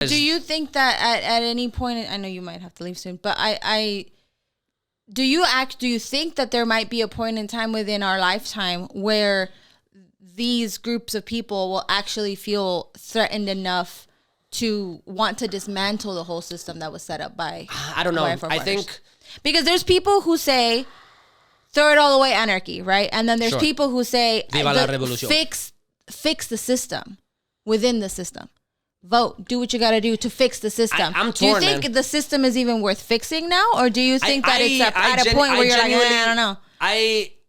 Do you think that at any point, I know you might have to leave soon, but do you think that there might be a point in time within our lifetime where these groups of people will actually feel threatened enough to want to dismantle the whole system that was set up by I don't know. I think because there's people who say throw it all away, anarchy, right? And then there's Sure. people who say Viva la revolución. fix the system within the system. Vote, do what you got to do to fix the system. I'm do you torn, think man. the system is even worth fixing now, or do you think that it's at a point where you're like, I don't know?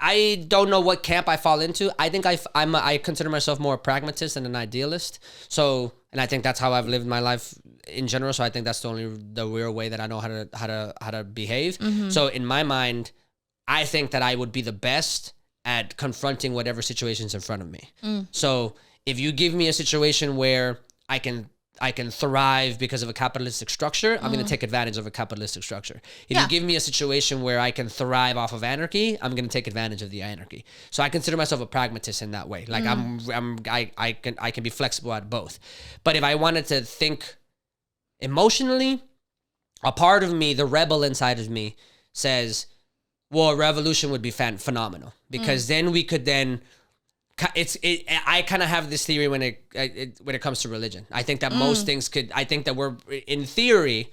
I don't know what camp I fall into. I think I consider myself more a pragmatist than an idealist. So, and I think that's how I've lived my life in general. So I think that's the real way that I know how to behave. Mm-hmm. So in my mind, I think that I would be the best at confronting whatever situation's in front of me. So if you give me a situation where I can thrive because of a capitalistic structure, I'm going to take advantage of a capitalistic structure. If you give me a situation where I can thrive off of anarchy, I'm going to take advantage of the anarchy. So I consider myself a pragmatist in that way. Like I can be flexible at both. But if I wanted to think emotionally, a part of me, the rebel inside of me, says, well, a revolution would be phenomenal because then we could then. I kind of have this theory when it comes to religion. I think that most things could. I think that we're in theory.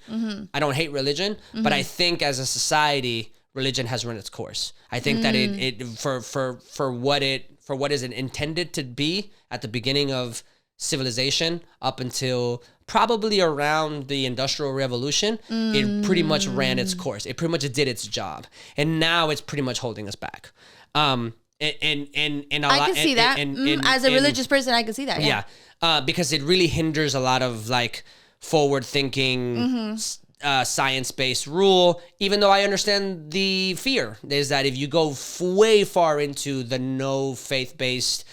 I don't hate religion, but I think as a society, religion has run its course. I think that it for what is it intended to be at the beginning of civilization up until probably around the Industrial Revolution, it pretty much ran its course. It pretty much did its job, and now it's pretty much holding us back. And I can see that. As a religious person, I can see that. Yeah. Because it really hinders a lot of like forward thinking, science-based rule, even though I understand the fear is that if you go way far into the no faith-based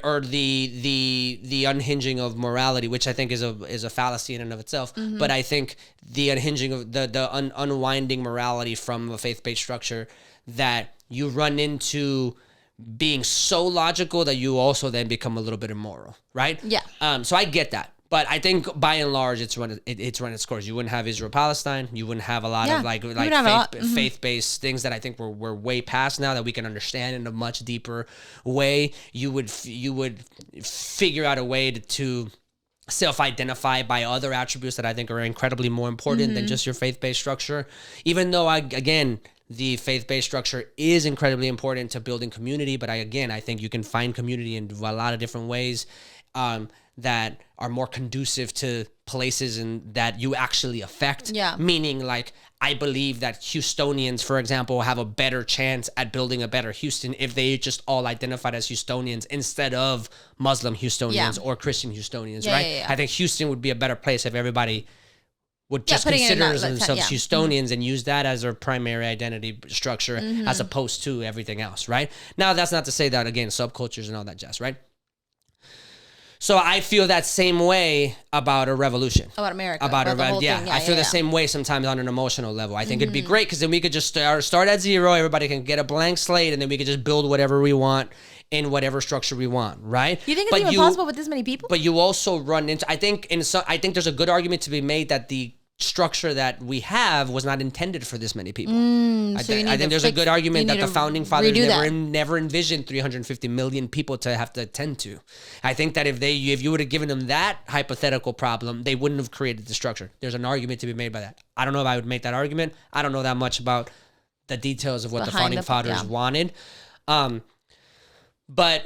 or the unhinging of morality, which I think is a fallacy in and of itself, but I think the unhinging of the unwinding morality from a faith-based structure, that you run into being so logical that you also then become a little bit immoral, right? Yeah. So I get that, but I think by and large it's run its course. You wouldn't have Israel-Palestine. You wouldn't have a lot of faith-based things that I think we're way past now that we can understand in a much deeper way. You would figure out a way to self-identify by other attributes that I think are incredibly more important than just your faith-based structure. Even though the faith-based structure is incredibly important to building community, but I think you can find community in a lot of different ways that are more conducive to places and that you actually affect. Yeah. Meaning, like, I believe that Houstonians, for example, have a better chance at building a better Houston if they just all identified as Houstonians instead of Muslim Houstonians or Christian Houstonians, right? Yeah. I think Houston would be a better place if everybody would just consider themselves Houstonians and use that as their primary identity structure as opposed to everything else, right? Now, that's not to say that, again, subcultures and all that jazz, right? So I feel that same way about a revolution. About America. I feel the same way sometimes on an emotional level. I think it'd be great because then we could just start at zero. Everybody can get a blank slate, and then we could just build whatever we want in whatever structure we want, right? You think it's even possible with this many people? But you also run into. I think there's a good argument to be made that the structure that we have was not intended for this many people. I think there's a good argument that the founding fathers never envisioned 350 million people to have to attend to. I think that if you would have given them that hypothetical problem, they wouldn't have created the structure. There's an argument to be made by that. I don't know if I would make that argument. I don't know that much about the details of what the founding fathers wanted. But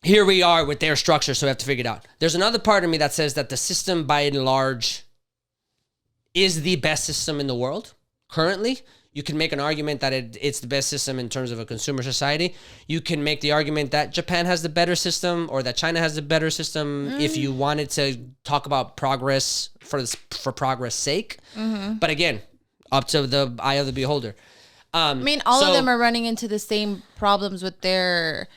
here we are with their structure, so we have to figure it out. There's another part of me that says that the system, by and large, is the best system in the world currently. You can make an argument that it's the best system in terms of a consumer society. You can make the argument that Japan has the better system or that China has the better system if you wanted to talk about progress for progress' sake. But again, up to the eye of the beholder. I mean, all of them are running into the same problems with their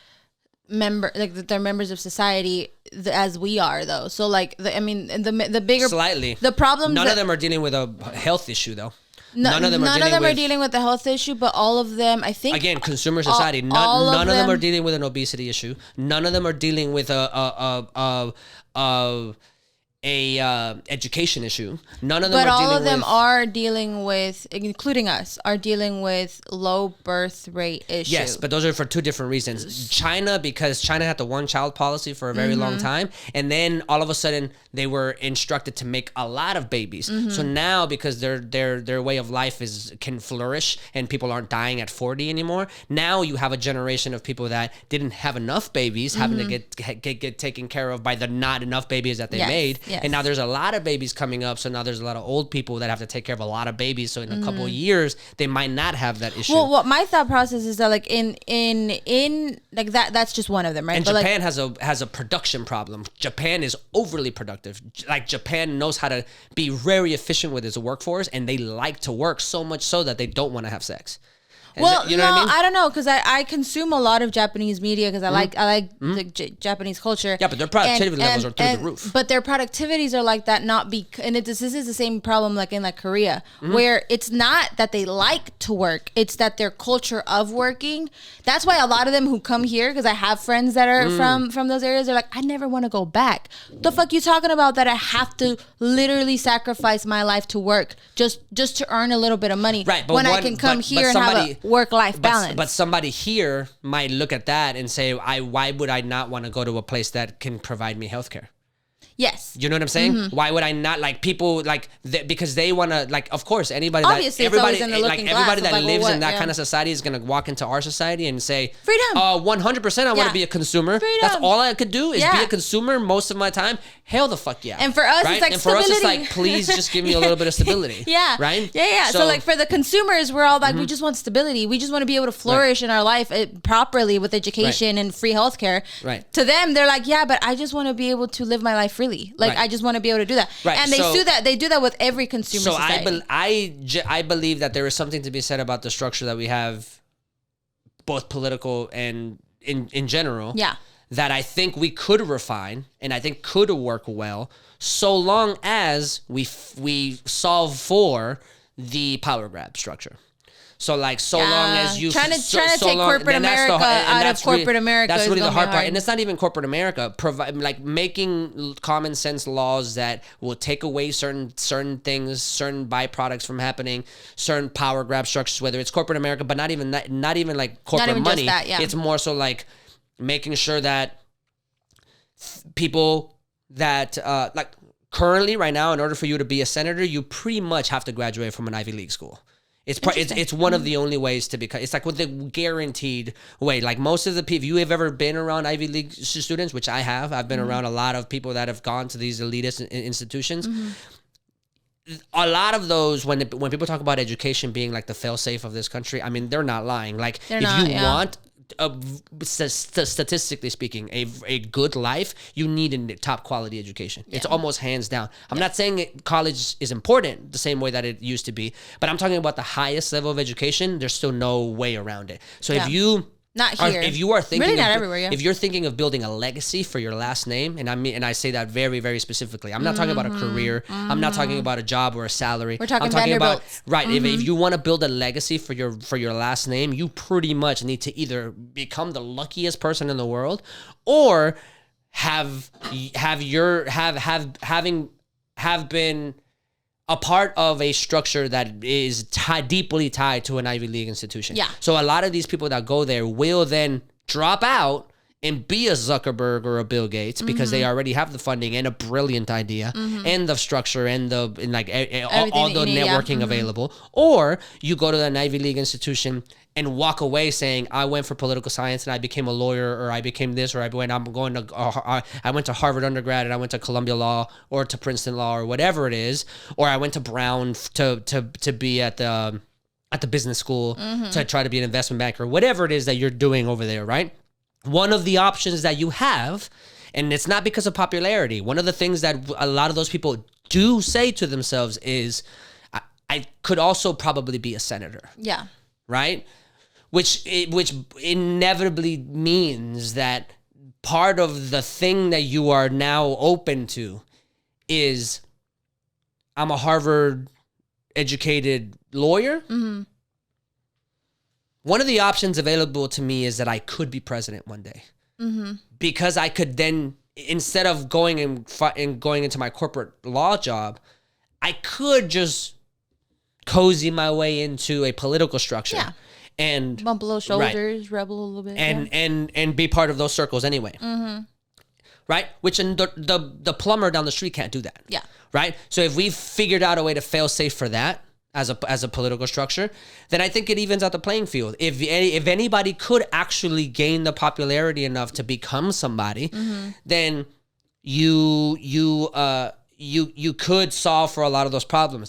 they're members of society as we are, though. So the bigger slightly the problems. None of them are dealing with a health issue, though. None of them are dealing with the health issue, but all of them, I think, again, consumer society. None of them are dealing with an obesity issue. None of them are dealing with a education issue. None of them but are all dealing of them with, are dealing with, including us, are dealing with low birth rate issue. yes, but those are for two different reasons. China, because China had the one child policy for a very long time, and then all of a sudden they were instructed to make a lot of babies. So now, because their way of life can flourish and people aren't dying at 40 anymore, now you have a generation of people that didn't have enough babies, having to get taken care of by the not enough babies that they made. Yes. And now there's a lot of babies coming up, so now there's a lot of old people that have to take care of a lot of babies. So in a couple of years, they might not have that issue. Well, what my thought process is that, like, in like that's just one of them, right? And but Japan has a production problem. Japan is overly productive. Like, Japan knows how to be very efficient with its workforce, and they like to work so much so that they don't want to have sex. Well, you know no, what I mean? I don't know, because I consume a lot of Japanese media because I like the Japanese culture. Yeah, but their productivity levels are through the roof. But their productivities are like that, this is the same problem like in like Korea, where it's not that they like to work, it's that their culture of working. That's why a lot of them who come here, because I have friends that are from those areas, they're like, I never want to go back. The fuck you talking about that I have to literally sacrifice my life to work just to earn a little bit of money, right? But when I can come here and have a work-life balance. But somebody here might look at that and say, why would I not want to go to a place that can provide me healthcare? Yes. You know what I'm saying? Why would I not, like, people, like, because they want to, like, of course, everybody Obviously, everybody it's always in the looking everybody glass that of, like, lives well, in that yeah. kind of society is going to walk into our society and say, freedom. 100% I want to be a consumer. Freedom. That's all I could do is be a consumer most of my time. Hell the fuck yeah. And for us, right? it's like and for stability. us, it's like, please just give me a little bit of stability. Yeah. Right? Yeah. So like, for the consumers, we're all like, we just want stability. We just want to be able to flourish in our life properly with education and free healthcare. Right. To them, they're like, yeah, but I just want to be able to live my life freely. Like, I just want to be able to do that. Right. And they do that with every consumer society. I believe that there is something to be said about the structure that we have, both political and in general. Yeah. That I think we could refine and I think could work well, so long as we solve for the power grab structure. So like, long as you trying to take corporate America out of corporate America. That's really the hard part, hard. and it's not even corporate America. Like making common sense laws that will take away certain things, certain byproducts from happening, certain power grab structures. Whether it's corporate America, but not even like corporate even money. Just that, yeah. It's more so like making sure that people that like currently right now, in order for you to be a senator, you pretty much have to graduate from an Ivy League school. It's one of the only ways to become. It's like with the guaranteed way. Like most of the people, if you have ever been around Ivy League students, which I have, I've been around a lot of people that have gone to these elitist institutions. A lot of those, when people talk about education being like the fail-safe of this country, I mean, they're not lying. Like, if you want, statistically speaking, a good life, you need a top quality education. Yeah. It's almost hands down. I'm not saying college is important the same way that it used to be, but I'm talking about the highest level of education. There's still no way around it. So if you not here. If you are thinking, really not everywhere, yeah. If you're thinking of building a legacy for your last name, and I say that very, very specifically. I'm not talking about a career. I'm not talking about a job or a salary. We're talking about right. If you want to build a legacy for your last name, you pretty much need to either become the luckiest person in the world, or have been a part of a structure that is deeply tied to an Ivy League institution. Yeah. So a lot of these people that go there will then drop out and be a Zuckerberg or a Bill Gates because they already have the funding and a brilliant idea and the structure and all the networking available. Or you go to an Ivy League institution and walk away saying, I went for political science and I became a lawyer, or I became this, or I went to Harvard undergrad and I went to Columbia Law or to Princeton Law or whatever it is, or I went to Brown to be at the business school to try to be an investment banker, whatever it is that you're doing over there, right? One of the options that you have, and it's not because of popularity, one of the things that a lot of those people do say to themselves is, I could also probably be a senator. Yeah. Right? Which inevitably means that part of the thing that you are now open to is, I'm a Harvard educated lawyer. One of the options available to me is that I could be president one day. Because I could then instead of going and going into my corporate law job, I could just cozy my way into a political structure. Yeah. And bump a little shoulders, rebel a little bit, and be part of those circles anyway. Mm-hmm. Right? Which the plumber down the street can't do that. Yeah. Right? So if we figured out a way to fail safe for that as a political structure, then I think it evens out the playing field. If anybody could actually gain the popularity enough to become somebody, then you could solve for a lot of those problems.